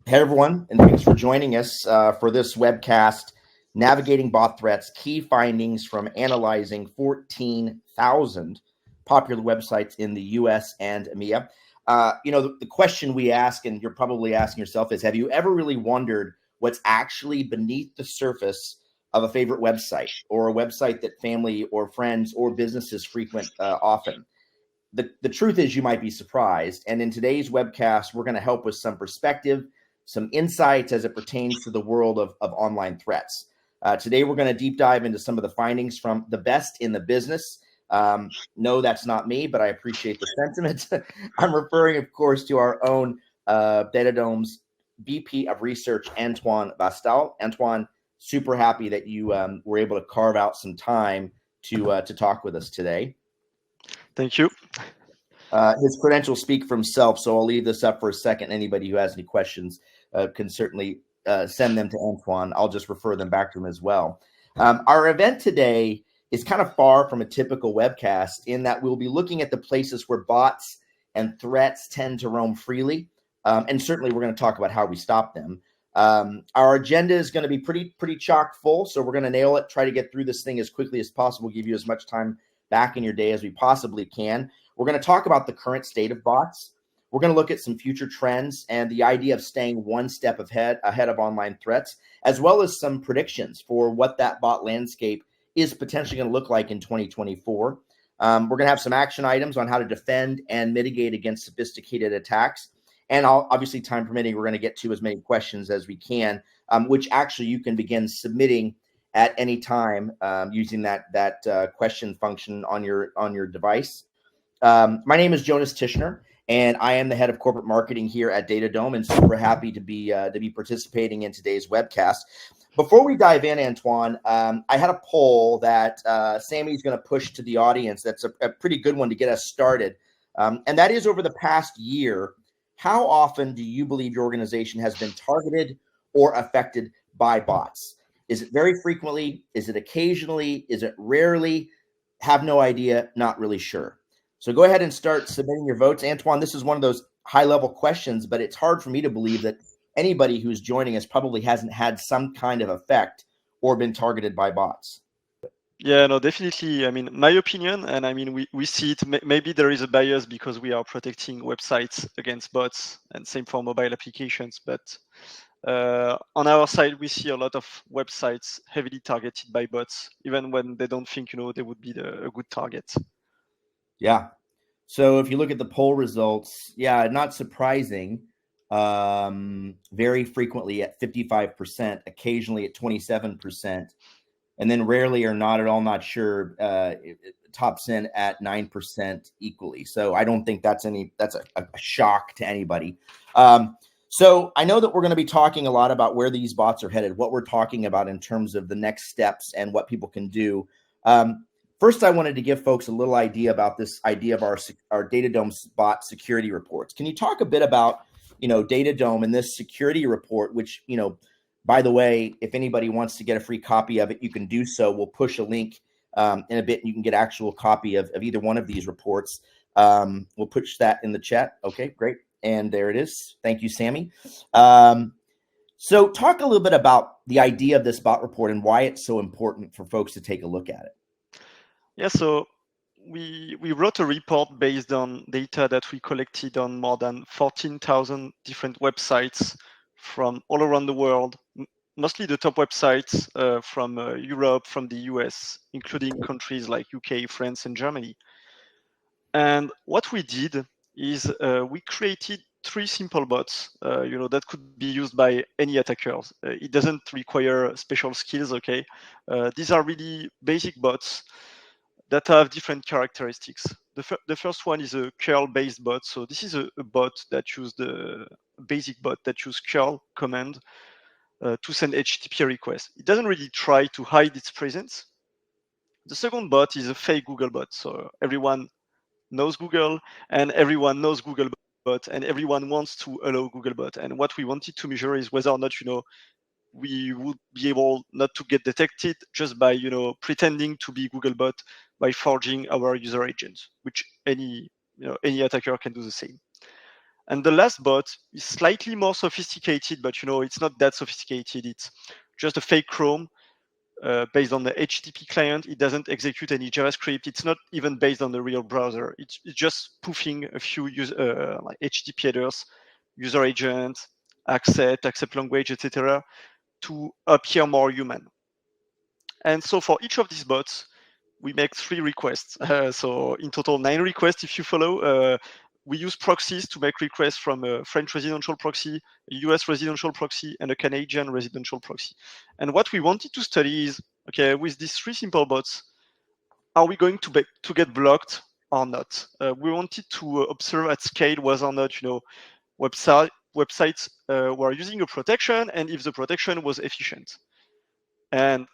Hey, everyone, and thanks for joining us for this webcast, Navigating Bot Threats, Key Findings from Analyzing 14,000 Popular Websites in the US and EMEA. The question we ask, and you're probably asking yourself, is have you ever really wondered what's actually beneath the surface of a favorite website or a website that family or friends or businesses frequent often? The truth is you might be surprised. And in today's webcast, we're going to help with some perspective, some insights as it pertains to the world of online threats. Today, we're going to deep dive into some of the findings from the best in the business. No, that's not me, but I appreciate the sentiment. I'm referring, of course, to our own DataDome's VP of Research, Antoine Bastal. Antoine, super happy that you were able to carve out some time to talk with us today. Thank you. His credentials speak for himself, so I'll leave this up for a second. Anybody who has any questions can certainly send them to Antoine. I'll just refer them back to him as well. Our event today is kind of far from a typical webcast in that we'll be looking at the places where bots and threats tend to roam freely. And certainly we're going to talk about how we stop them. Our agenda is going to be pretty chock full, so we're going to nail it, try to get through this thing as quickly as possible, give you as much time back in your day as we possibly can. We're going to talk about the current state of bots. We're going to look at some future trends and the idea of staying one step ahead of online threats, as well as some predictions for what that bot landscape is potentially going to look like in 2024. We're going to have some action items on how to defend and mitigate against sophisticated attacks. And obviously, time permitting, we're going to get to as many questions as we can, which actually you can begin submitting at any time using that question function on your device. My name is Jonas Tishner, and I am the head of corporate marketing here at DataDome, and super happy to be participating in today's webcast. Before we dive in, Antoine, I had a poll that Sammy's going to push to the audience. That's a pretty good one to get us started, and that is over the past year. How often do you believe your organization has been targeted or affected by bots? Is it very frequently? Is it occasionally? Is it rarely? Have no idea, not really sure. So go ahead and start submitting your votes. Antoine, this is one of those high-level questions, but it's hard for me to believe that anybody who's joining us probably hasn't had some kind of effect or been targeted by bots. Yeah, no, definitely. I mean, my opinion, and I mean, we see it, maybe there is a bias because we are protecting websites against bots, and same for mobile applications. But on our side, we see a lot of websites heavily targeted by bots, even when they don't think, they would be a good target. Yeah. So if you look at the poll results, yeah, not surprising. Very frequently at 55%, occasionally at 27%, and then rarely or not at all, not sure, it tops in at 9% equally. So I don't think that's a shock to anybody. So I know that we're going to be talking a lot about where these bots are headed, what we're talking about in terms of the next steps and what people can do. First, I wanted to give folks a little idea about this idea of our DataDome bot security reports. Can you talk a bit about, DataDome and this security report, which, by the way, if anybody wants to get a free copy of it, you can do so. We'll push a link in a bit, and you can get actual copy of either one of these reports. We'll push that in the chat. Okay, great. And there it is. Thank you, Sammy. So talk a little bit about the idea of this bot report and why it's so important for folks to take a look at it. Yeah, so we wrote a report based on data that we collected on more than 14,000 different websites from all around the world, mostly the top websites from Europe, from the US, including countries like UK, France, and Germany. And what we did is we created 3 simple bots, that could be used by any attackers. It doesn't require special skills, okay? These are really basic bots that have different characteristics. The first one is a curl-based bot. So this is a bot that uses the basic bot that uses curl command to send HTTP requests. It doesn't really try to hide its presence. The second bot is a fake Google bot. So everyone knows Google, and everyone knows Googlebot, and everyone wants to allow Googlebot. And what we wanted to measure is whether or not, we would be able not to get detected just by, pretending to be Googlebot by forging our user agent, which any attacker can do the same. And the last bot is slightly more sophisticated, but it's not that sophisticated. It's just a fake Chrome based on the HTTP client. It doesn't execute any JavaScript. It's not even based on the real browser. It's just spoofing a few like HTTP headers, user agent, accept language, etc., to appear more human. And so for each of these bots, we make 3 requests. So in total, 9 requests if you follow. We use proxies to make requests from a French residential proxy, a US residential proxy, and a Canadian residential proxy. And what we wanted to study is, okay, with these 3 simple bots, are we going to get blocked or not? We wanted to observe at scale whether or not, websites were using a protection and if the protection was efficient. And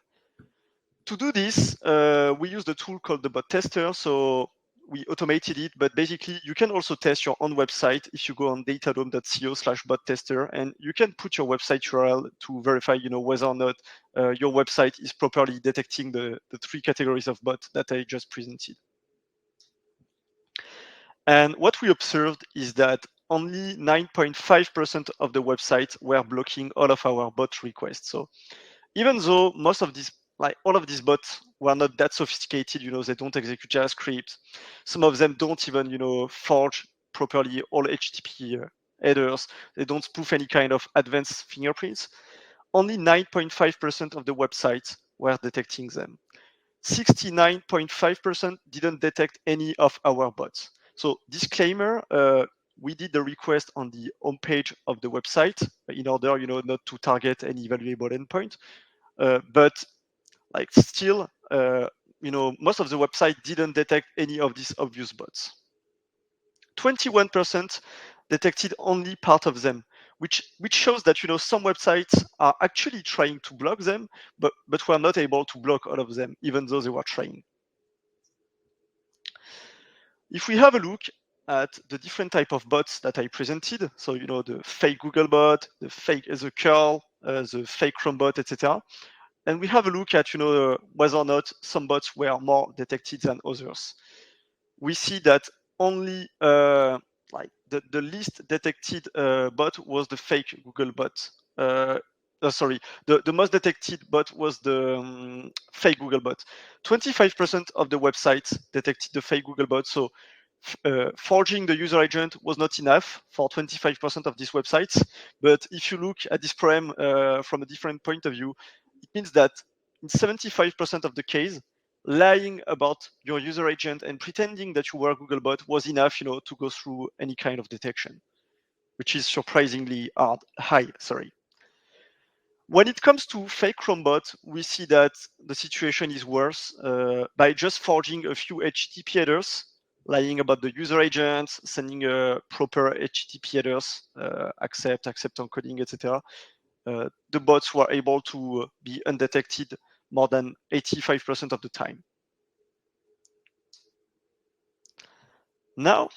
to do this, we use the tool called the bot tester. So we automated it, but basically you can also test your own website if you go on datadome.co/bot tester, and you can put your website URL to verify, whether or not your website is properly detecting the 3 categories of bot that I just presented. And what we observed is that only 9.5% of the websites were blocking all of our bot requests. So even though most of these, like all of these bots were not that sophisticated, they don't execute JavaScript. Some of them don't even, forge properly all HTTP headers. They don't spoof any kind of advanced fingerprints. Only 9.5% of the websites were detecting them. 69.5% didn't detect any of our bots. So disclaimer, we did the request on the homepage of the website in order, not to target any valuable endpoint. But like still, most of the website didn't detect any of these obvious bots. 21% detected only part of them, which shows that some websites are actually trying to block them, but were not able to block all of them, even though they were trying. If we have a look at the different type of bots that I presented, so the fake Google bot, the fake as a curl, the fake Chrome bot, etc., and we have a look at whether or not some bots were more detected than others. We see that only like the least detected bot was the fake Google bot. Sorry, the most detected bot was the fake Google bot. 25% of the websites detected the fake Google bot. So forging the user agent was not enough for 25% of these websites. But if you look at this problem from a different point of view, it means that in 75% of the case, lying about your user agent and pretending that you were a Googlebot was enough, to go through any kind of detection, which is surprisingly high. When it comes to fake Chromebot, we see that the situation is worse by just forging a few HTTP headers, lying about the user agents, sending a proper HTTP headers, accept encoding, etc. The bots were able to be undetected more than 85% of the time. Now,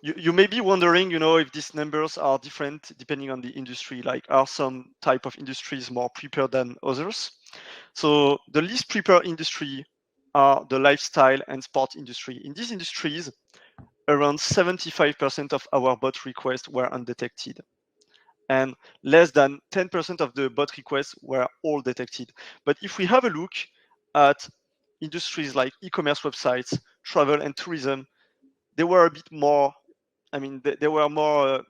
you may be wondering, if these numbers are different depending on the industry, like are some type of industries more prepared than others? So the least prepared industry are the lifestyle and sport industry. In these industries, around 75% of our bot requests were undetected. And less than 10% of the bot requests were all detected. But if we have a look at industries like e-commerce websites, travel and tourism, they were a bit more, they were more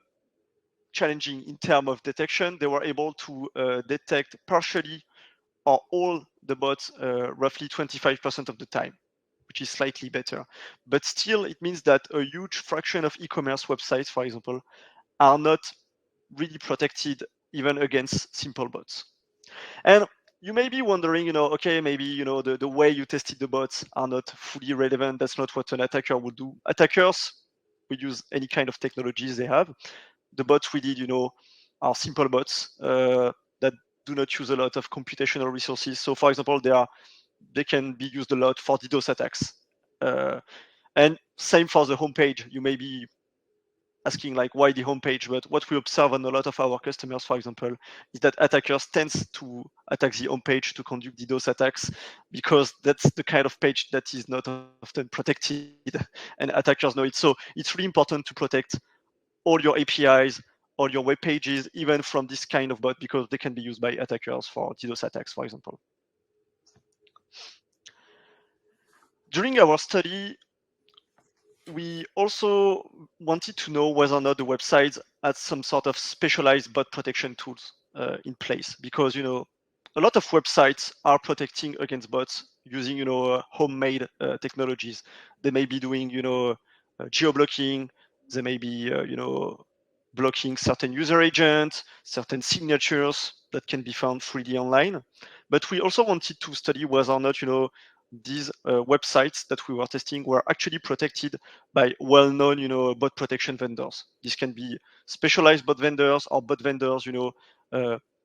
challenging in terms of detection. They were able to detect partially or all the bots roughly 25% of the time, which is slightly better. But still, it means that a huge fraction of e-commerce websites, for example, are not really protected even against simple bots. And you may be wondering, okay, maybe, the way you tested the bots are not fully relevant. That's not what an attacker would do. Attackers would use any kind of technologies they have. The bots we did, are simple bots that do not use a lot of computational resources. So for example, they can be used a lot for DDoS attacks. And same for the homepage. You may be asking like why the homepage, but what we observe on a lot of our customers, for example, is that attackers tends to attack the homepage to conduct DDoS attacks because that's the kind of page that is not often protected and attackers know it. So it's really important to protect all your APIs, all your web pages, even from this kind of bot, because they can be used by attackers for DDoS attacks, for example. During our study, we also wanted to know whether or not the websites had some sort of specialized bot protection tools in place, because a lot of websites are protecting against bots using homemade technologies. They may be doing geo-blocking. They may be blocking certain user agents, certain signatures that can be found freely online. But we also wanted to study whether or not these websites that we were testing were actually protected by well-known bot protection vendors. This can be specialized bot vendors or bot vendors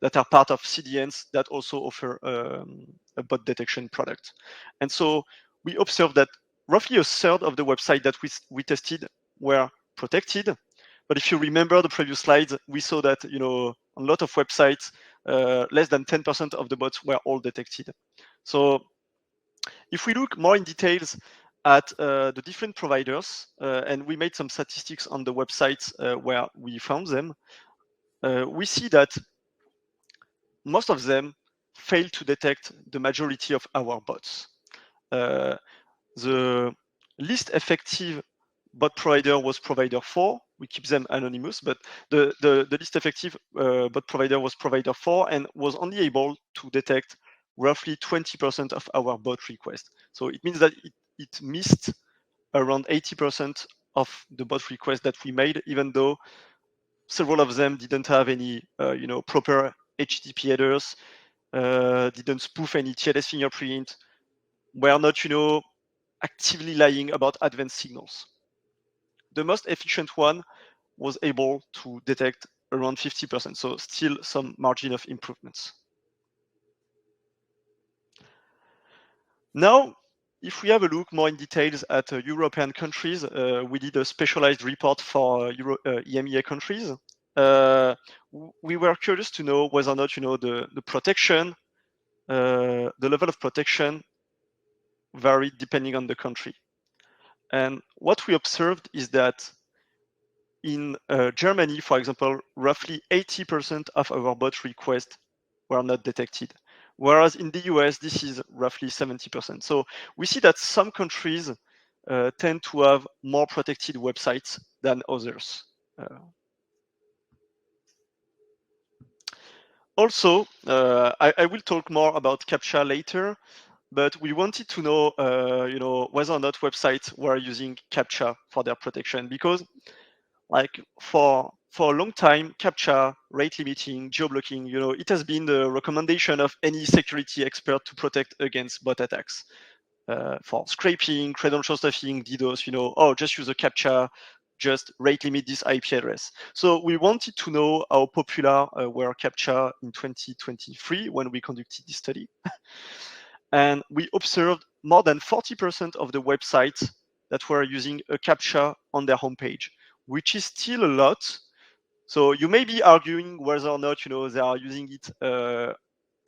that are part of CDNs that also offer a bot detection product. And so we observed that roughly a third of the website that we tested were protected. But if you remember the previous slides, we saw that on a lot of websites, less than 10% of the bots were all detected. So if we look more in details at the different providers, and we made some statistics on the websites where we found them, we see that most of them fail to detect the majority of our bots. The least effective bot provider was provider 4. We keep them anonymous, but the least effective bot provider was provider 4 and was only able to detect roughly 20% of our bot requests. So it means that it missed around 80% of the bot requests that we made, even though several of them didn't have any proper HTTP headers, didn't spoof any TLS fingerprint, were not actively lying about advanced signals. The most efficient one was able to detect around 50%, so still some margin of improvements. Now, if we have a look more in details at European countries, we did a specialized report for EMEA countries. We were curious to know whether or not the protection, the level of protection varied depending on the country. And what we observed is that in Germany, for example, roughly 80% of our bot requests were not detected. Whereas in the US, this is roughly 70%. So we see that some countries tend to have more protected websites than others. Also, I will talk more about CAPTCHA later, but we wanted to know, whether or not websites were using CAPTCHA for their protection, because like for a long time, CAPTCHA, rate limiting, geo-blocking, it has been the recommendation of any security expert to protect against bot attacks. For scraping, credential stuffing, DDoS, just use a CAPTCHA, just rate limit this IP address. So we wanted to know how popular were CAPTCHA in 2023 when we conducted this study. And we observed more than 40% of the websites that were using a CAPTCHA on their homepage, which is still a lot. So you may be arguing whether or not they are using it.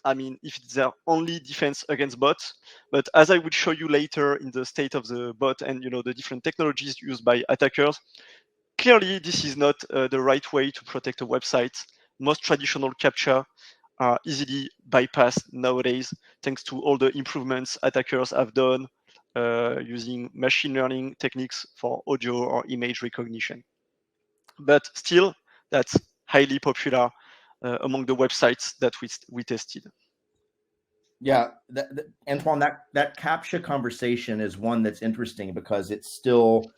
If it's their only defense against bots, but as I will show you later in the state of the bot and the different technologies used by attackers, clearly this is not the right way to protect a website. Most traditional CAPTCHA are easily bypassed nowadays thanks to all the improvements attackers have done using machine learning techniques for audio or image recognition. But still, that's highly popular among the websites that we tested. Yeah, Antoine, that CAPTCHA conversation is one that's interesting because it's still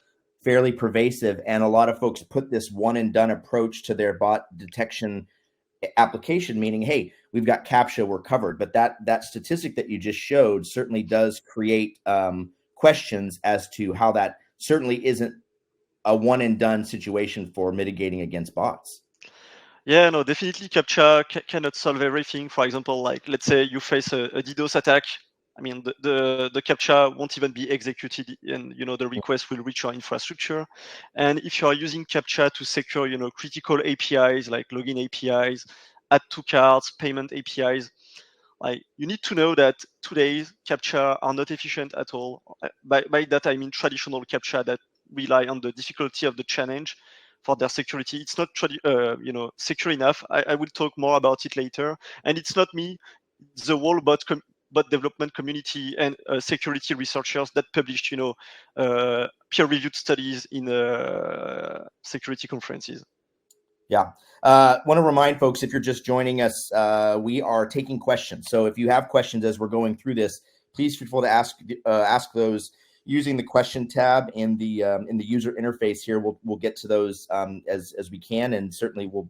fairly pervasive, and a lot of folks put this one and done approach to their bot detection application, meaning, hey, we've got CAPTCHA, we're covered. But that statistic that you just showed certainly does create questions as to how that certainly isn't a one and done situation for mitigating against bots. Yeah, no, definitely CAPTCHA cannot solve everything. For example, like let's say you face a DDoS attack. I mean, the CAPTCHA won't even be executed, and the request will reach your infrastructure. And if you are using CAPTCHA to secure, critical APIs like login APIs, add to cards, payment APIs, like you need to know that today's CAPTCHA are not efficient at all. By that I mean traditional CAPTCHA that rely on the difficulty of the challenge for their security. It's not secure enough. I will talk more about it later. And it's not me, it's the whole bot development community and security researchers that published peer-reviewed studies in security conferences. Yeah. Want to remind folks, if you're just joining us, we are taking questions. So if you have questions as we're going through this, please feel free to ask those using the question tab in the user interface here. We'll get to those as we can, and certainly we'll.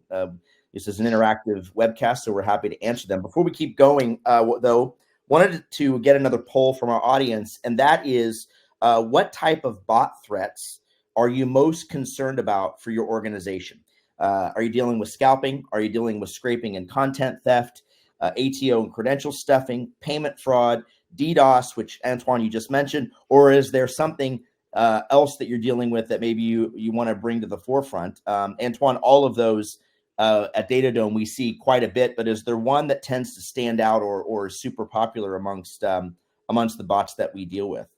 This is an interactive webcast, so we're happy to answer them. Before we keep going, though, wanted to get another poll from our audience, and that is, what type of bot threats are you most concerned about for your organization? Are you dealing with scalping? Are you dealing with scraping and content theft, ATO and credential stuffing, payment fraud, DDoS, which Antoine, you just mentioned, or is there something else that you're dealing with that maybe you want to bring to the forefront? Antoine, all of those at DataDome we see quite a bit, but is there one that tends to stand out or is super popular amongst the bots that we deal with?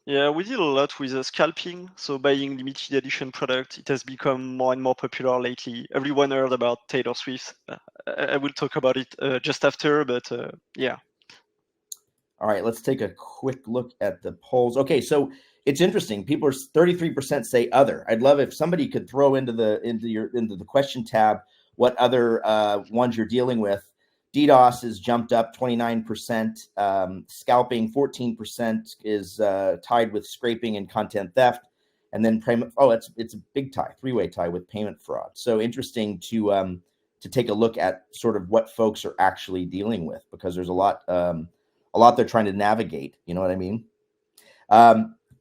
Yeah, we did a lot with scalping. So buying limited edition product, it has become more and more popular lately. Everyone heard about Taylor Swift. I will talk about it just after, but yeah. All right, let's take a quick look at the polls. Okay, so it's interesting. People are 33% say other. I'd love if somebody could throw into the question tab what other ones you're dealing with. DDoS has jumped up 29%. Scalping 14% is tied with scraping and content theft, and then payment. Oh, it's a big tie, three-way tie with payment fraud. So interesting to take a look at sort of what folks are actually dealing with, because there's a lot they're trying to navigate. You know what I mean?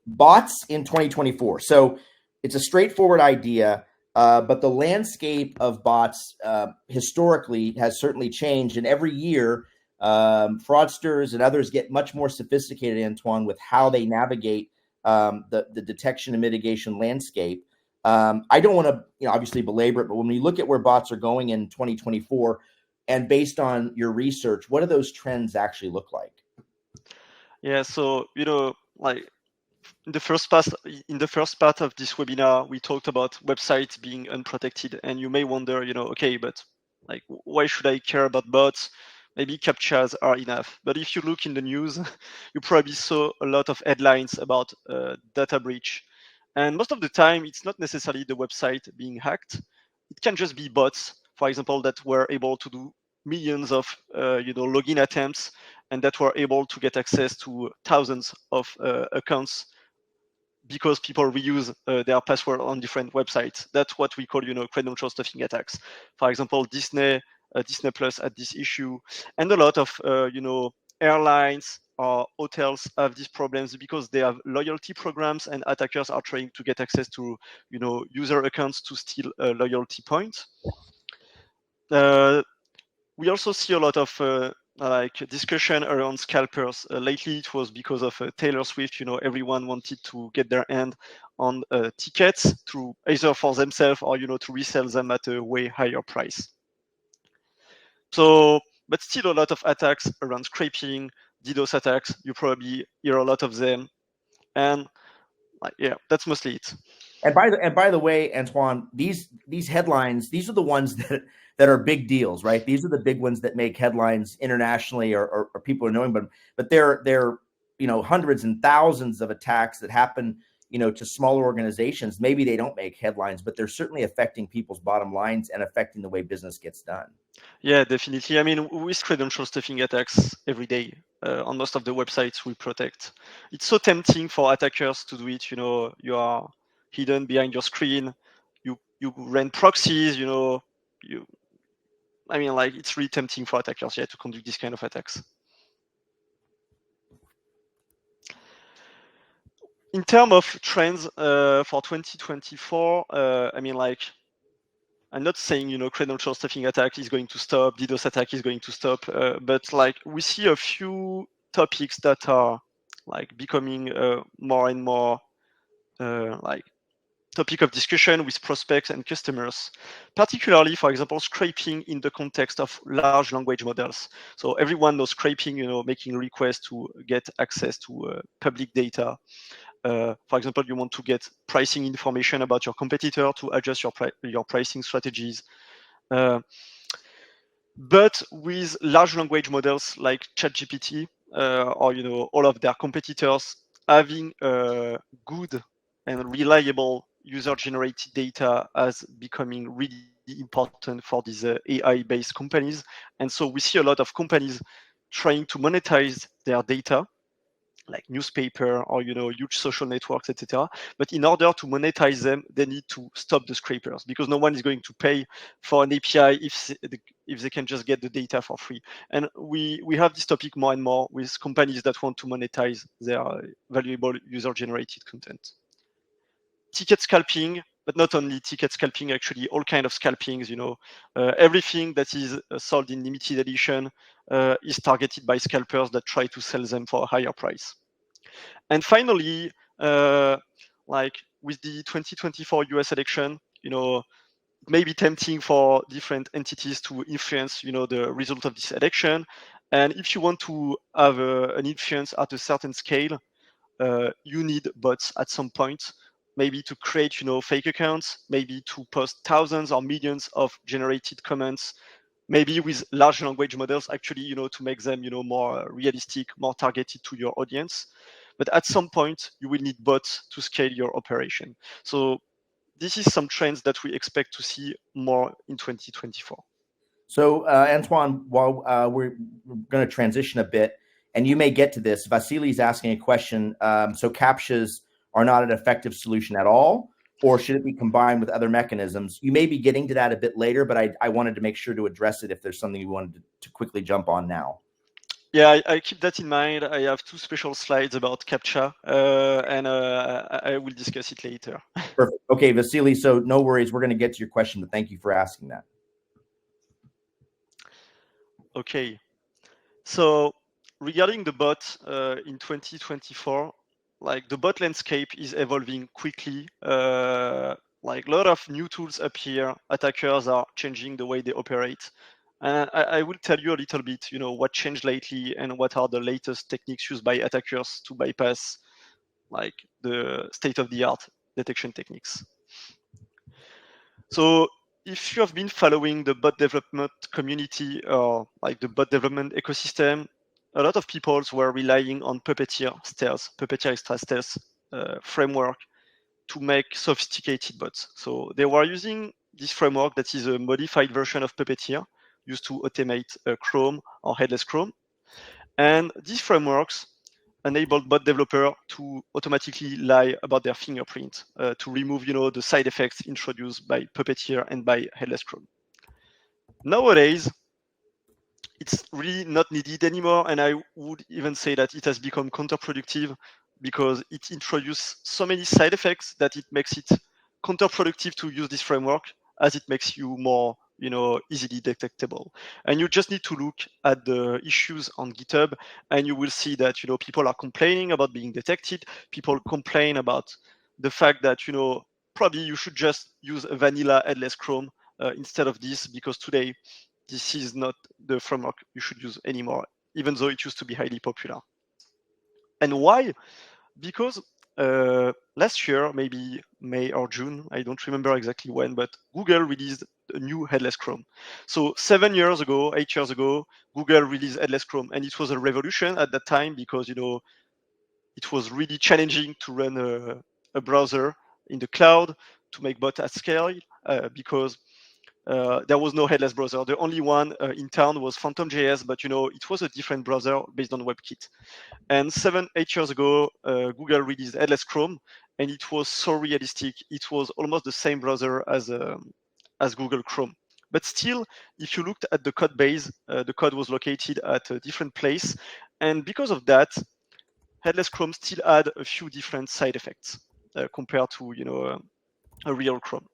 Bots in 2024. So it's a straightforward idea, but the landscape of bots historically has certainly changed. And every year, fraudsters and others get much more sophisticated, Antoine, with how they navigate the detection and mitigation landscape. I don't want to, obviously belabor it, but when we look at where bots are going in 2024, and based on your research, what do those trends actually look like? Yeah, so like in the first part of this webinar, we talked about websites being unprotected, and you may wonder, okay, but like, why should I care about bots? Maybe CAPTCHAs are enough. But if you look in the news, you probably saw a lot of headlines about data breach, and most of the time, it's not necessarily the website being hacked. It can just be bots, for example, that were able to do millions of login attempts, and that were able to get access to thousands of accounts because people reuse their password on different websites. That's what we call, credential stuffing attacks. For example, Disney Plus had this issue, and a lot of, airlines or hotels have these problems because they have loyalty programs, and attackers are trying to get access to, user accounts to steal loyalty points. We also see a lot of discussion around scalpers. Lately, it was because of Taylor Swift. Everyone wanted to get their hand on tickets through either for themselves or to resell them at a way higher price. So, but still a lot of attacks around scraping, DDoS attacks. You probably hear a lot of them, and yeah, that's mostly it. And by the way, Antoine, these headlines, these are the ones that are big deals, right? These are the big ones that make headlines internationally, or people are knowing them. But they're hundreds and thousands of attacks that happen to smaller organizations. Maybe they don't make headlines, but they're certainly affecting people's bottom lines and affecting the way business gets done. Yeah, definitely. I mean, with credential stuffing attacks every day on most of the websites we protect, it's so tempting for attackers to do it. You are hidden behind your screen. You run proxies. It's really tempting for attackers, to conduct this kind of attacks. In terms of trends for 2024, I'm not saying credential stuffing attack is going to stop, DDoS attack is going to stop, but we see a few topics that are becoming more and more topic of discussion with prospects and customers, particularly, for example, scraping in the context of large language models. So everyone knows scraping, making requests to get access to public data. For example, you want to get pricing information about your competitor to adjust your pricing strategies. But with large language models like ChatGPT or all of their competitors, having good and reliable user-generated data as becoming really important for these AI-based companies. And so we see a lot of companies trying to monetize their data, like newspaper or huge social networks, etc. But in order to monetize them, they need to stop the scrapers, because no one is going to pay for an API if they can just get the data for free. And we have this topic more and more with companies that want to monetize their valuable user-generated content. Ticket scalping, but not only ticket scalping, actually all kind of scalpings. Everything that is sold in limited edition is targeted by scalpers that try to sell them for a higher price. And finally, like with the 2024 US election, it may be tempting for different entities to influence, the result of this election. And if you want to have an influence at a certain scale, you need bots at some point, maybe to create, fake accounts, maybe to post thousands or millions of generated comments, maybe with large language models, actually, to make them, more realistic, more targeted to your audience. But at some point, you will need bots to scale your operation. So this is some trends that we expect to see more in 2024. So, Antoine, while we're going to transition a bit, and you may get to this, Vasily is asking a question. So CAPTCHAs are not an effective solution at all, or should it be combined with other mechanisms? You may be getting to that a bit later, but I wanted to make sure to address it if there's something you wanted to quickly jump on now. Yeah, I keep that in mind. I have 2 special slides about CAPTCHA, and I will discuss it later. Perfect. Okay, Vasily, so no worries. We're going to get to your question, but thank you for asking that. Okay. So regarding the bot in 2024, like the bot landscape is evolving quickly. Like a lot of new tools appear, attackers are changing the way they operate. And I will tell you a little bit, what changed lately and what are the latest techniques used by attackers to bypass like the state-of-the-art detection techniques. So if you have been following the bot development community or like the bot development ecosystem, a lot of people were relying on Puppeteer extra stealth framework to make sophisticated bots. So they were using this framework that is a modified version of Puppeteer used to automate Chrome or headless Chrome. And these frameworks enabled bot developer to automatically lie about their fingerprint to remove, the side effects introduced by Puppeteer and by headless Chrome. Nowadays, it's really not needed anymore, and I would even say that it has become counterproductive because it introduces so many side effects that it makes it counterproductive to use this framework, as it makes you more easily detectable. And you just need to look at the issues on GitHub, and you will see that people are complaining about being detected. People complain about the fact that probably you should just use a vanilla headless Chrome instead of this, because today this is not the framework you should use anymore, even though it used to be highly popular. And why? Because last year, maybe May or June, I don't remember exactly when, but Google released a new headless Chrome. So 7 years ago, 8 years ago, Google released headless Chrome, and it was a revolution at that time because it was really challenging to run a browser in the cloud to make bots at scale because there was no headless browser. The only one in town was Phantom.js, but it was a different browser based on WebKit. And 7, 8 years ago, Google released headless Chrome, and it was so realistic. It was almost the same browser as Google Chrome. But still, if you looked at the code base, the code was located at a different place, and because of that, headless Chrome still had a few different side effects compared to a real Chrome.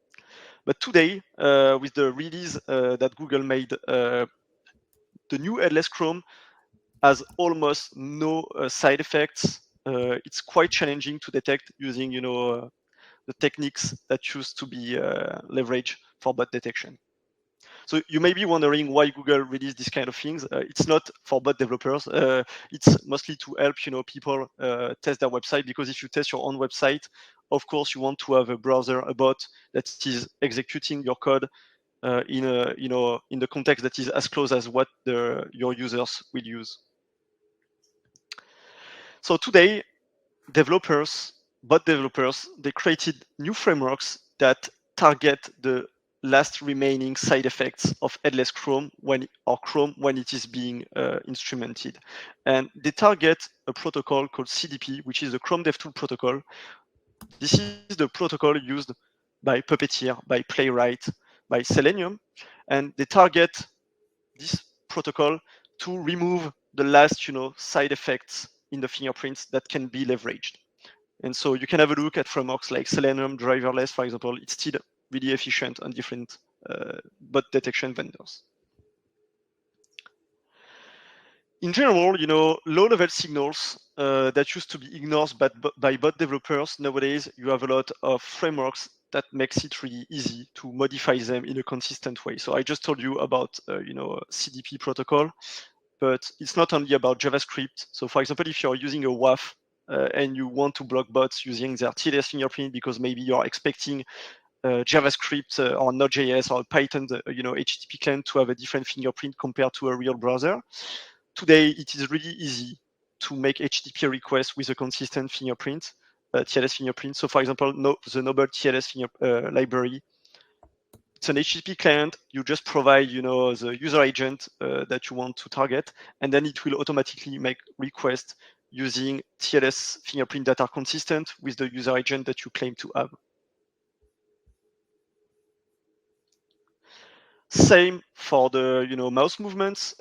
But today, with the release that Google made, the new headless Chrome has almost no side effects. It's quite challenging to detect using, the techniques that used to be leveraged for bot detection. So you may be wondering why Google released this kind of things. It's not for bot developers. It's mostly to help people test their website, because if you test your own website, of course you want to have a browser, a bot that is executing your code in the context that is as close as what your users will use. So today, bot developers, they created new frameworks that target the last remaining side effects of headless Chrome when it is being instrumented. And they target a protocol called CDP, which is the Chrome DevTool protocol. This is the protocol used by Puppeteer, by Playwright, by Selenium, and they target this protocol to remove the last side effects in the fingerprints that can be leveraged. And so you can have a look at frameworks like Selenium, driverless, for example. It's still really efficient on different bot detection vendors. In general, low-level signals that used to be ignored by bot developers, nowadays you have a lot of frameworks that makes it really easy to modify them in a consistent way. So I just told you about CDP protocol, but it's not only about JavaScript. So for example, if you're using a WAF and you want to block bots using their TLS fingerprint because maybe you're expecting JavaScript or Node.js or Python, HTTP client to have a different fingerprint compared to a real browser. Today, it is really easy to make HTTP requests with a consistent fingerprint, TLS fingerprint. So for example, the Noble TLS library, it's an HTTP client. You just provide, the user agent that you want to target, and then it will automatically make requests using TLS fingerprint that are consistent with the user agent that you claim to have. Same for the mouse movements.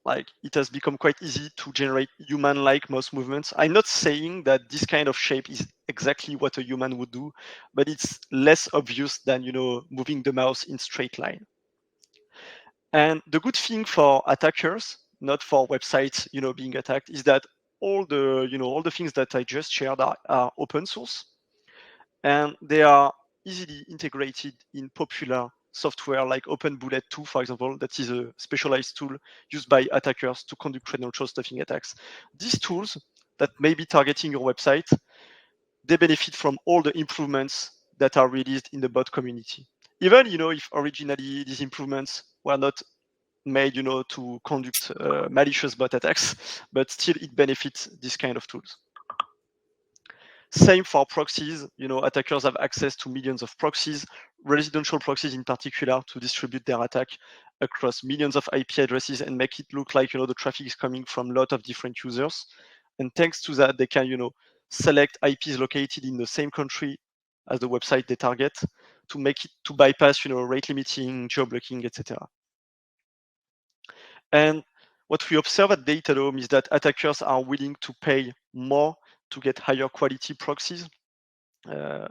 Like it has become quite easy to generate human-like mouse movements. I'm not saying that this kind of shape is exactly what a human would do, but it's less obvious than moving the mouse in straight line. And the good thing for attackers, not for websites being attacked, is that all the things that I just shared are open source, and they are easily integrated in popular software like OpenBullet 2, for example, that is a specialized tool used by attackers to conduct credential stuffing attacks. These tools that may be targeting your website, they benefit from all the improvements that are released in the bot community. Even if originally these improvements were not made to conduct malicious bot attacks, but still it benefits this kind of tools. Same for proxies. Attackers have access to millions of proxies, residential proxies in particular, to distribute their attack across millions of IP addresses and make it look like the traffic is coming from a lot of different users. And thanks to that, they can select IPs located in the same country as the website they target to bypass rate limiting, geo blocking, etc. And what we observe at DataDome is that attackers are willing to pay more to get higher quality proxies.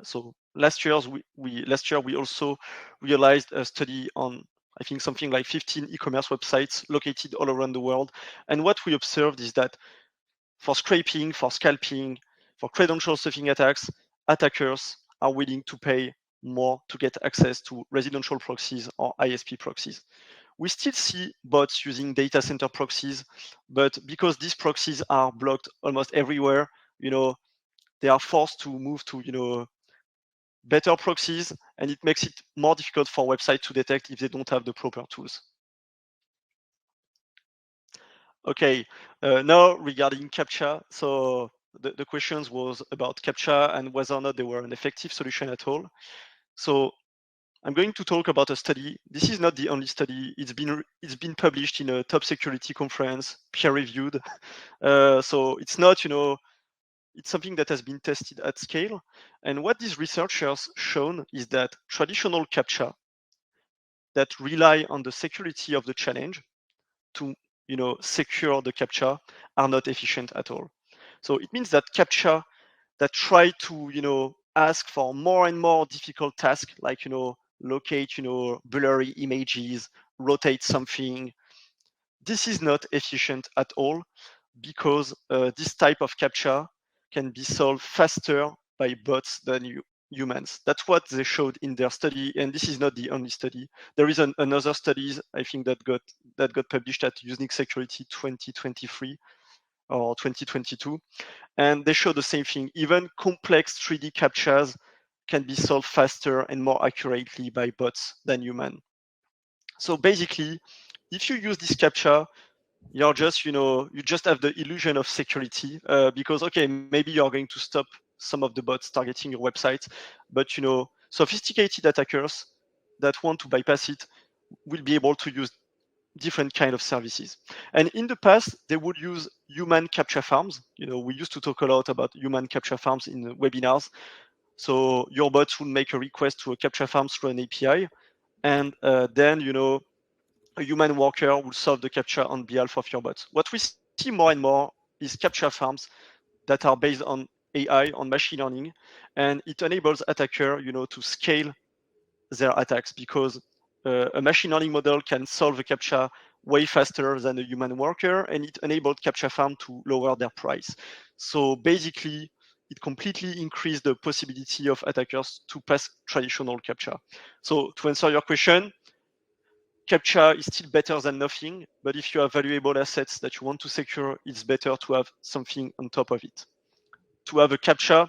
So last year we also realized a study on, I think, something like 15 e-commerce websites located all around the world. And what we observed is that for scraping, for scalping, for credential stuffing attacks, attackers are willing to pay more to get access to residential proxies or ISP proxies. We still see bots using data center proxies, but because these proxies are blocked almost everywhere, they are forced to move to better proxies, and it makes it more difficult for websites to detect if they don't have the proper tools. Okay, now regarding CAPTCHA. So the questions was about CAPTCHA and whether or not they were an effective solution at all. So I'm going to talk about a study. This is not the only study. It's been published in a top security conference, peer-reviewed. So it's not, it's something that has been tested at scale. And what these researchers shown is that traditional CAPTCHA that rely on the security of the challenge to secure the CAPTCHA are not efficient at all. So it means that CAPTCHA that try to ask for more and more difficult tasks, like locate blurry images, rotate something, this is not efficient at all, because this type of CAPTCHA can be solved faster by bots than humans. That's what they showed in their study, and this is not the only study. There is another study, I think, that got published at Unique Security 2023 or 2022, and they show the same thing. Even complex 3D CAPTCHAs can be solved faster and more accurately by bots than human. So basically, if you use this CAPTCHA, you're just, you just have the illusion of security, because okay, maybe you're going to stop some of the bots targeting your website, but sophisticated attackers that want to bypass it will be able to use different kind of services. And in the past, they would use human CAPTCHA farms. We used to talk a lot about human CAPTCHA farms in the webinars. So your bots would make a request to a CAPTCHA farm through an API, and then a human worker will solve the CAPTCHA on behalf of your bot. What we see more and more is CAPTCHA farms that are based on AI, on machine learning, and it enables attacker, to scale their attacks, because a machine learning model can solve a CAPTCHA way faster than a human worker, and it enabled CAPTCHA farm to lower their price. So basically, it completely increased the possibility of attackers to pass traditional CAPTCHA. So to answer your question, CAPTCHA is still better than nothing, but if you have valuable assets that you want to secure, it's better to have something on top of it. To have a CAPTCHA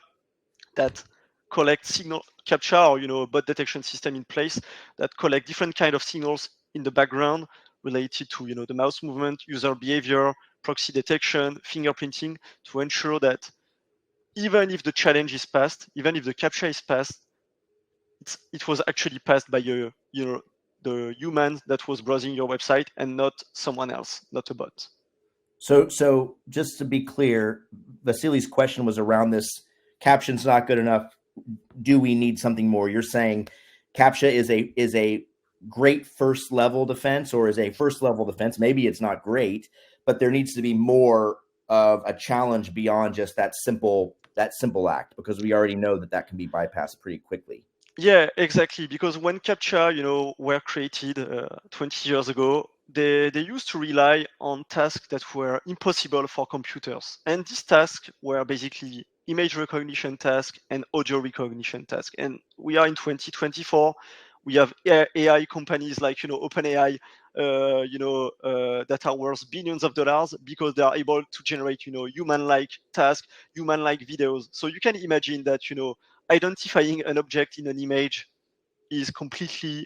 that collects signal CAPTCHA, or a bot detection system in place that collect different kind of signals in the background related to the mouse movement, user behavior, proxy detection, fingerprinting, to ensure that even if the challenge is passed, even if the CAPTCHA is passed, it was actually passed by the human that was browsing your website and not someone else, not a bot. So just to be clear, Vasily's question was around this: caption's not good enough. Do we need something more? You're saying CAPTCHA is a great first level defense, or is a first level defense. Maybe it's not great, but there needs to be more of a challenge beyond just that simple act, because we already know that can be bypassed pretty quickly. Yeah, exactly. Because when CAPTCHA, were created 20 years ago, they used to rely on tasks that were impossible for computers. And these tasks were basically image recognition tasks and audio recognition tasks. And we are in 2024. We have AI companies like, OpenAI, that are worth billions of dollars because they are able to generate, human-like tasks, human-like videos. So you can imagine that, identifying an object in an image is completely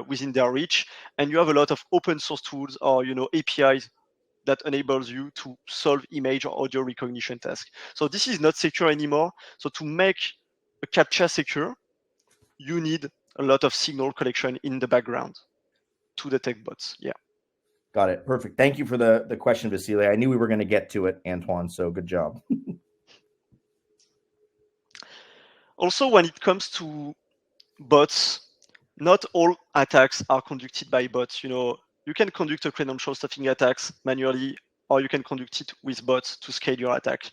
within their reach, and you have a lot of open source tools or APIs that enables you to solve image or audio recognition tasks. So this is not secure anymore. So to make a CAPTCHA secure, you need a lot of signal collection in the background to detect bots. Yeah. Got it. Perfect. Thank you for the question, Vasily. I knew we were going to get to it, Antoine. So good job. Also, when it comes to bots, not all attacks are conducted by bots. You can conduct a credential stuffing attacks manually, or you can conduct it with bots to scale your attack.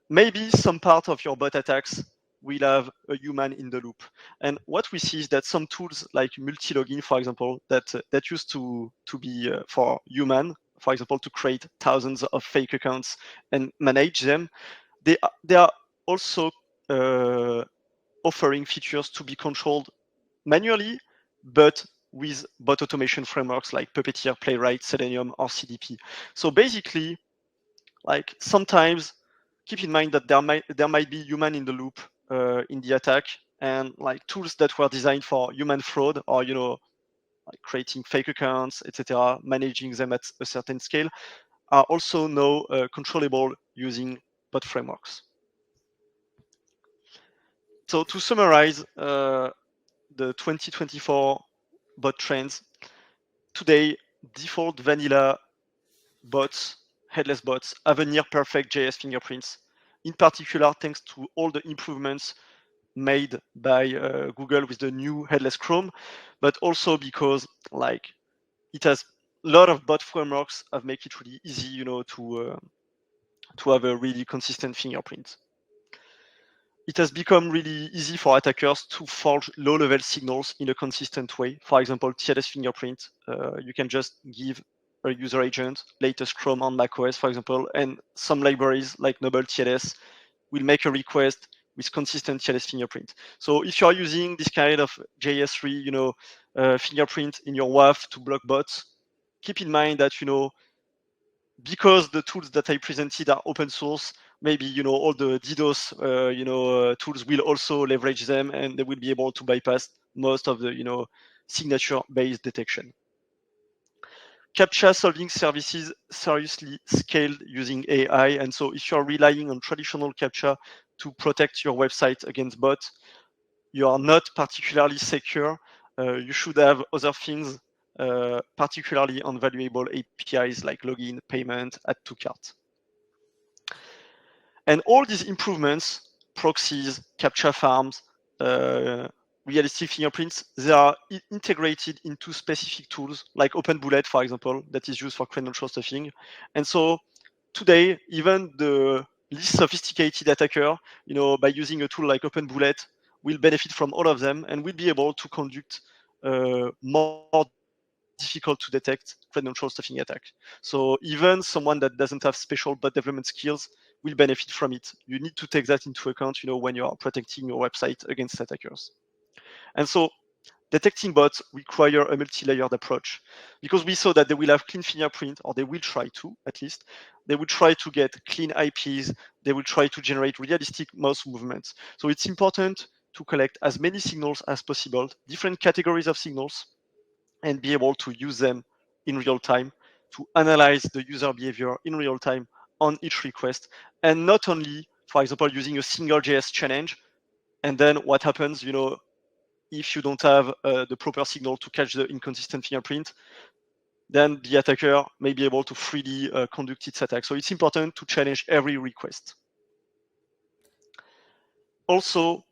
Maybe some part of your bot attacks will have a human in the loop. And what we see is that some tools like multi-login, for example, that used to be for human, for example, to create thousands of fake accounts and manage them, they are also offering features to be controlled manually, but with bot automation frameworks like Puppeteer, Playwright, Selenium, or CDP. So basically, like sometimes keep in mind that there might be human in the loop in the attack, and like tools that were designed for human fraud, or like creating fake accounts, etc., managing them at a certain scale, are also now controllable using bot frameworks. So to summarize the 2024 bot trends, today default vanilla bots, headless bots, have a near perfect JS fingerprints, in particular thanks to all the improvements made by Google with the new headless Chrome, but also because like it has a lot of bot frameworks have make it really easy, to have a really consistent fingerprint. It has become really easy for attackers to forge low-level signals in a consistent way. For example, TLS fingerprint, you can just give a user agent, latest Chrome on macOS, for example, and some libraries like Noble TLS will make a request, with consistent TLS fingerprint. So if you are using this kind of JS3, fingerprint in your WAF to block bots, keep in mind that, because the tools that I presented are open source, maybe all the DDoS tools will also leverage them, and they will be able to bypass most of the signature-based detection. CAPTCHA solving services seriously scaled using AI, and so if you're relying on traditional CAPTCHA to protect your website against bots, you are not particularly secure. You should have other things, particularly on valuable APIs like login, payment, add to cart. And all these improvements, proxies, CAPTCHA farms, realistic fingerprints, they are integrated into specific tools like OpenBullet, for example, that is used for credential stuffing. And so today, even the least sophisticated attacker, by using a tool like OpenBullet, will benefit from all of them and will be able to conduct more difficult to detect credential stuffing attack. So even someone that doesn't have special bot development skills will benefit from it. You need to take that into account, when you are protecting your website against attackers. And so detecting bots require a multi-layered approach, because we saw that they will have clean fingerprint, or they will try to, at least. They will try to get clean IPs. They will try to generate realistic mouse movements. So it's important to collect as many signals as possible, different categories of signals, and be able to use them in real time to analyze the user behavior in real time on each request. And not only, for example, using a single JS challenge, and then what happens, if you don't have the proper signal to catch the inconsistent fingerprint, then the attacker may be able to freely conduct its attack. So it's important to challenge every request. Also,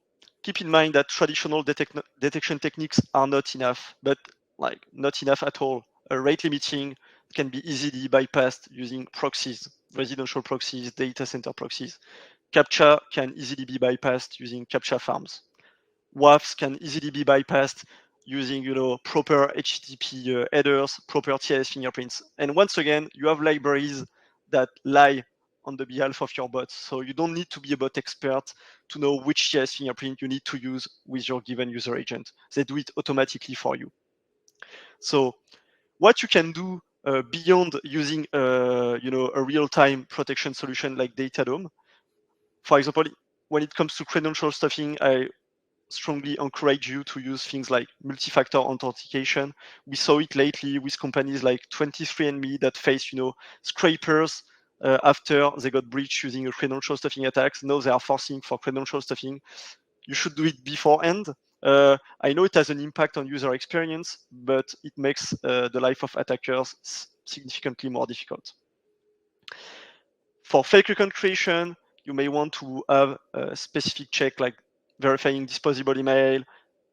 keep in mind that traditional detection techniques are not enough, but not enough at all. Rate limiting can be easily bypassed using proxies, residential proxies, data center proxies. CAPTCHA can easily be bypassed using CAPTCHA farms. WAFs can easily be bypassed using proper HTTP headers, proper TLS fingerprints. And once again, you have libraries that lie on the behalf of your bots. So you don't need to be a bot expert to know which TLS fingerprint you need to use with your given user agent. They do it automatically for you. So what you can do beyond using a real-time protection solution like DataDome, for example, when it comes to credential stuffing, I strongly encourage you to use things like multi-factor authentication. We saw it lately with companies like 23andMe that face, scrapers after they got breached using a credential stuffing attacks. Now they are forcing for credential stuffing. You should do it beforehand. I know it has an impact on user experience, but it makes the life of attackers significantly more difficult. For fake account creation, you may want to have a specific check like verifying disposable email,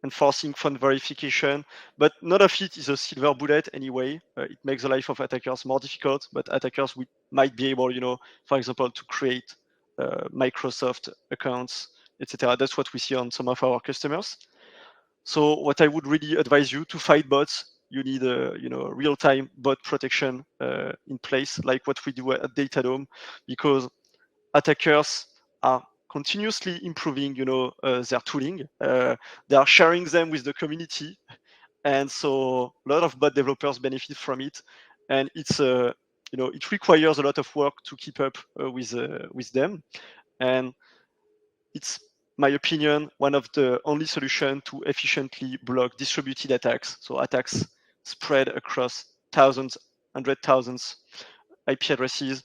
enforcing phone verification, but none of it is a silver bullet anyway. It makes the life of attackers more difficult, but attackers might be able, for example, to create Microsoft accounts, etc. That's what we see on some of our customers. So what I would really advise you to fight bots, you need a real-time bot protection in place, like what we do at DataDome, because attackers are continuously improving, their tooling. They are sharing them with the community, and so a lot of bot developers benefit from it. And it's it requires a lot of work to keep up with them. And it's my opinion, one of the only solution to efficiently block distributed attacks. So attacks spread across thousands, 100,000 IP addresses,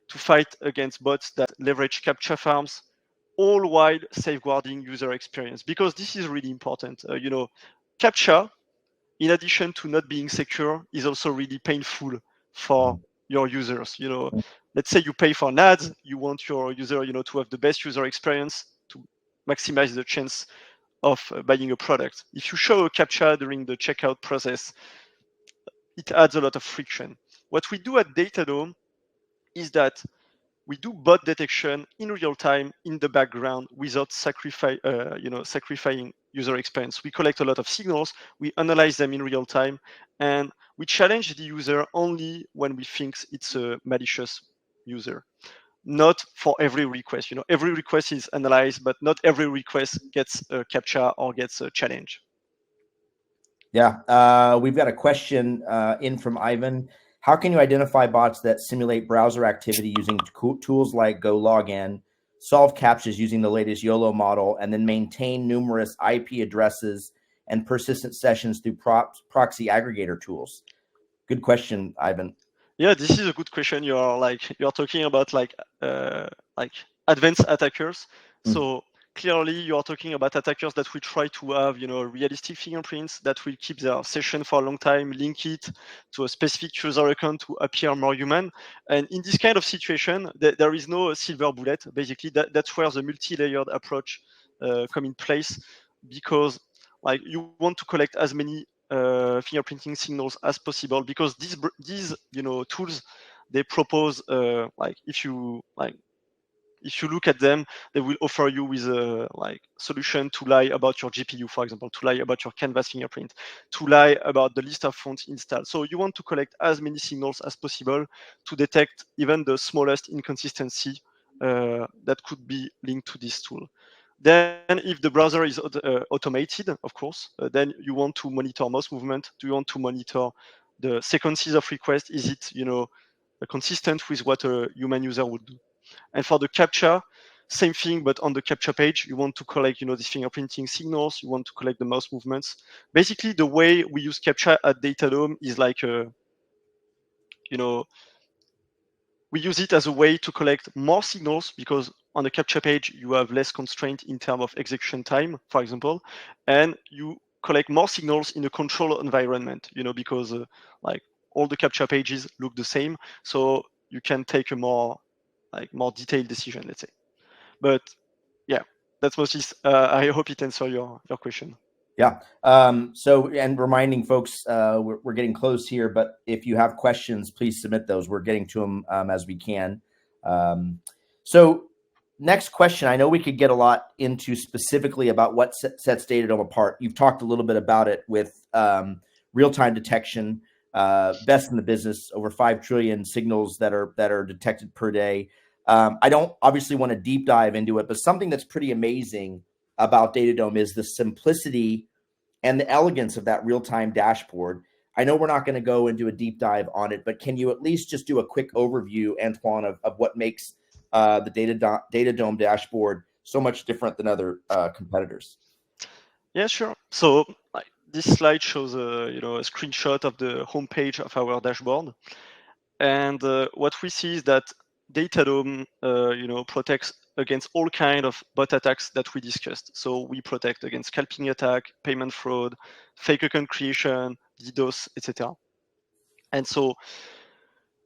to fight against bots that leverage CAPTCHA farms, all while safeguarding user experience. Because this is really important. CAPTCHA, in addition to not being secure, is also really painful for your users. Let's say you pay for an ad, you want your user, to have the best user experience, to maximize the chance of buying a product. If you show a CAPTCHA during the checkout process, it adds a lot of friction. What we do at DataDome is that we do bot detection in real time in the background without sacrificing user experience. We collect a lot of signals, we analyze them in real time, and we challenge the user only when we think it's a malicious user. not for every request. Every request is analyzed, but not every request gets a CAPTCHA or gets a challenge. Yeah, we've got a question in from Ivan. How can you identify bots that simulate browser activity using tools like Go Login, solve CAPTCHAs using the latest YOLO model, and then maintain numerous IP addresses and persistent sessions through proxy aggregator tools? Good question, Ivan. Yeah, this is a good question. You're talking about like advanced attackers. So clearly you are talking about attackers that will try to have realistic fingerprints that will keep their session for a long time, link it to a specific user account to appear more human. And in this kind of situation, there is no silver bullet. Basically, that's where the multi-layered approach come in place, because like you want to collect as many fingerprinting signals as possible, because these tools, they propose like if you look at them, they will offer you with a solution to lie about your GPU, for example, to lie about your canvas fingerprint, to lie about the list of fonts installed. So you want to collect as many signals as possible to detect even the smallest inconsistency that could be linked to this tool. Then if the browser is automated, of course, then you want to monitor mouse movement. Do you want to monitor the sequences of requests? Is it consistent with what a human user would do? And for the CAPTCHA, same thing, but on the CAPTCHA page, you want to collect these fingerprinting signals. You want to collect the mouse movements. Basically, the way we use CAPTCHA at DataDome is like we use it as a way to collect more signals, because on the CAPTCHA page, you have less constraint in terms of execution time, for example, and you collect more signals in a controlled environment, because like all the CAPTCHA pages look the same. So you can take a more detailed decision, let's say. But yeah, that's mostly, I hope it answers your question. Yeah. So, and reminding folks, we're getting close here, but if you have questions, please submit those. We're getting to them as we can. So, next question. I know we could get a lot into specifically about what sets DataDome apart. You've talked a little bit about it with real-time detection, best in the business, over 5 trillion signals that are detected per day. I don't obviously want to deep dive into it, but something that's pretty amazing about DataDome is the simplicity and the elegance of that real-time dashboard. I know we're not going to go into a deep dive on it, but can you at least just do a quick overview, Antoine, of what makes the DataDome dashboard so much different than other competitors? Yeah, sure. So this slide shows a screenshot of the homepage of our dashboard. And what we see is that DataDome, protects against all kind of bot attacks that we discussed. So we protect against scalping attack, payment fraud, fake account creation, DDoS, etc. And so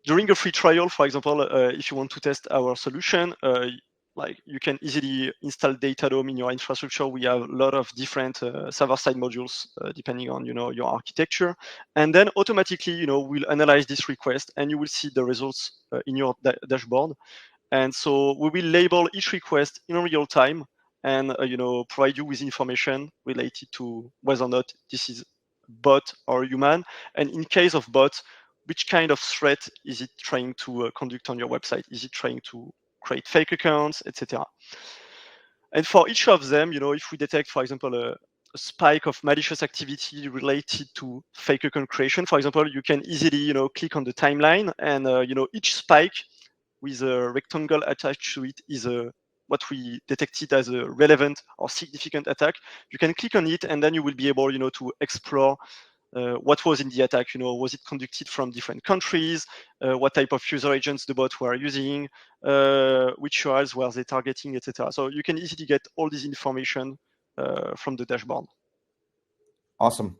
during a free trial, for example, if you want to test our solution, you can easily install DataDome in your infrastructure. We have a lot of different server-side modules depending on your architecture, and then automatically we'll analyze this request, and you will see the results in your dashboard. And so we will label each request in real time, and provide you with information related to whether or not this is bot or human, and in case of bot, which kind of threat is it trying to conduct on your website? Is it trying to create fake accounts, etc.? And for each of them, if we detect, for example, a spike of malicious activity related to fake account creation, for example, you can easily, click on the timeline, and each spike with a rectangle attached to it is what we detected as a relevant or significant attack. You can click on it, and then you will be able, to explore what was in the attack. Was it conducted from different countries? What type of user agents the bot were using? Which URLs were they targeting, etc. So you can easily get all this information from the dashboard. Awesome.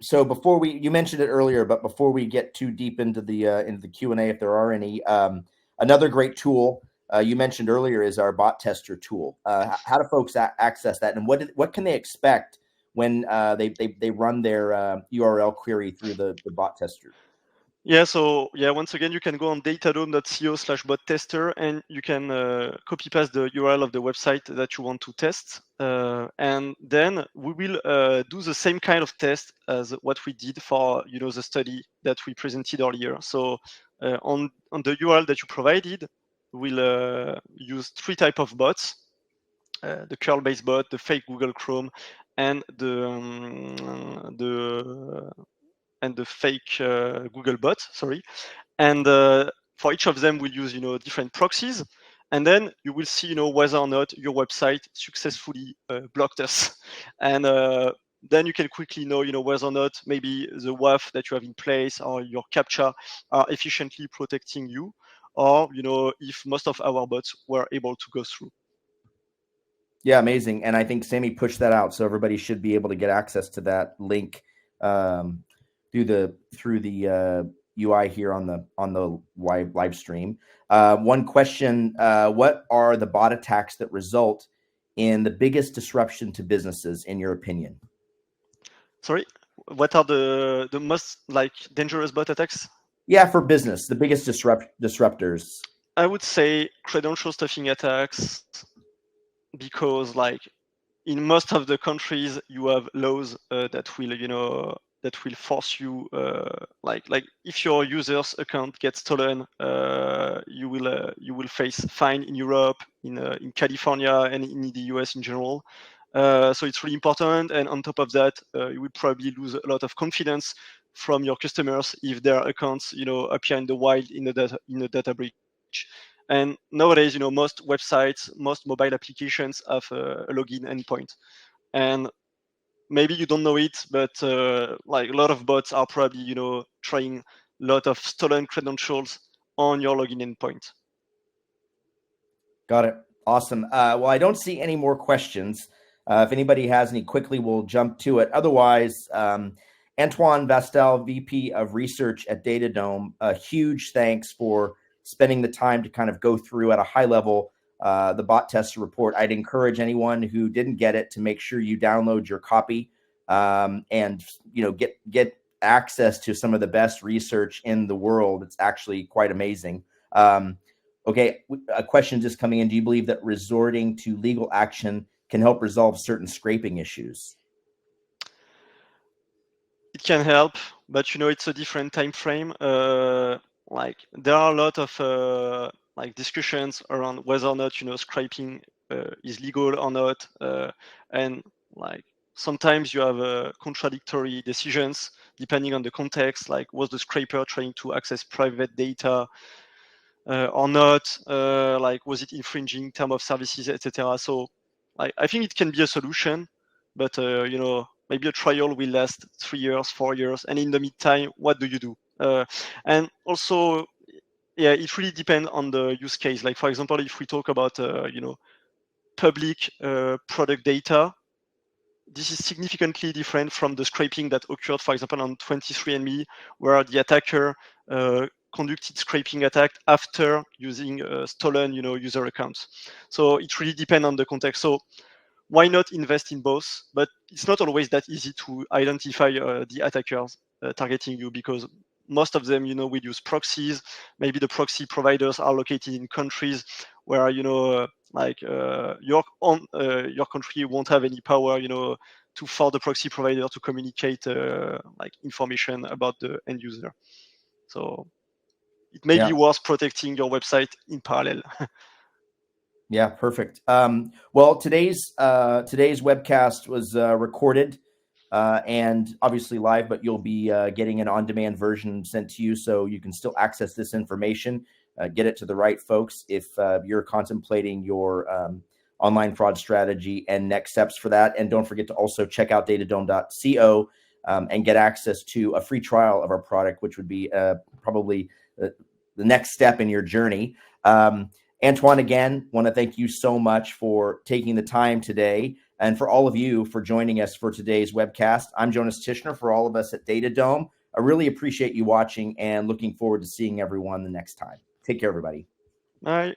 So before you mentioned it earlier, but before we get too deep into the Q&A, if there are any, another great tool you mentioned earlier is our bot tester tool. How do folks access that, and what can they expect when they run their URL query through the bot tester? Yeah, so once again, you can go on datadome.co/bot tester, and you can copy paste the URL of the website that you want to test. And then we will do the same kind of test as what we did for the study that we presented earlier. So on the URL that you provided, will use 3 types of bots: the curl-based bot, the fake Google Chrome, and the fake Google bot. Sorry, and for each of them, we'll use different proxies, and then you will see whether or not your website successfully blocked us, and then you can quickly know whether or not maybe the WAF that you have in place or your CAPTCHA are efficiently protecting you, or if most of our bots were able to go through. Yeah, amazing. And I think Sammy pushed that out, so everybody should be able to get access to that link through the UI here on the live stream. One question: what are the bot attacks that result in the biggest disruption to businesses, in your opinion? Sorry, what are the most dangerous bot attacks? Yeah, for business, the biggest disruptors. I would say credential stuffing attacks, because in most of the countries you have laws that will force you, like if your user's account gets stolen, you will face fine in Europe, in California, and in the US in general. So it's really important, and on top of that, you will probably lose a lot of confidence from your customers if their accounts appear in the wild in a data breach. And nowadays, most websites, most mobile applications have a login endpoint, and maybe you don't know it, but a lot of bots are probably trying a lot of stolen credentials on your login endpoint. Got it. Awesome. Well, I don't see any more questions. If anybody has any, quickly we'll jump to it. Otherwise, Antoine Vastel, VP of Research at DataDome, a huge thanks for spending the time to kind of go through at a high level the bot tester report. I'd encourage anyone who didn't get it to make sure you download your copy and get access to some of the best research in the world. It's actually quite amazing. Okay, a question just coming in. Do you believe that resorting to legal action can help resolve certain scraping issues? It can help, but it's a different time frame. There are a lot of discussions around whether or not scraping is legal or not, and sometimes you have contradictory decisions depending on the context. Was the scraper trying to access private data or not? Was it infringing term of services, etc.? So I think it can be a solution, but maybe a trial will last 3 years, 4 years, and in the meantime, what do you do? And also, yeah, it really depends on the use case. For example, if we talk about public product data, this is significantly different from the scraping that occurred, for example, on 23andMe, where the attacker conducted scraping attack after using stolen user accounts. So it really depends on the context. So why not invest in both? But it's not always that easy to identify the attackers targeting you, because most of them will use proxies. Maybe the proxy providers are located in countries where your country won't have any power for the proxy provider to communicate information about the end user. So it may be worth protecting your website in parallel. Yeah, perfect. Well, today's webcast was recorded and obviously live, but you'll be getting an on-demand version sent to you, so you can still access this information, get it to the right folks if you're contemplating your online fraud strategy and next steps for that. And don't forget to also check out datadome.co and get access to a free trial of our product, which would be probably the next step in your journey. Antoine, again, want to thank you so much for taking the time today, and for all of you for joining us for today's webcast. I'm Jonas Tishner for all of us at DataDome. I really appreciate you watching and looking forward to seeing everyone the next time. Take care, everybody. Bye.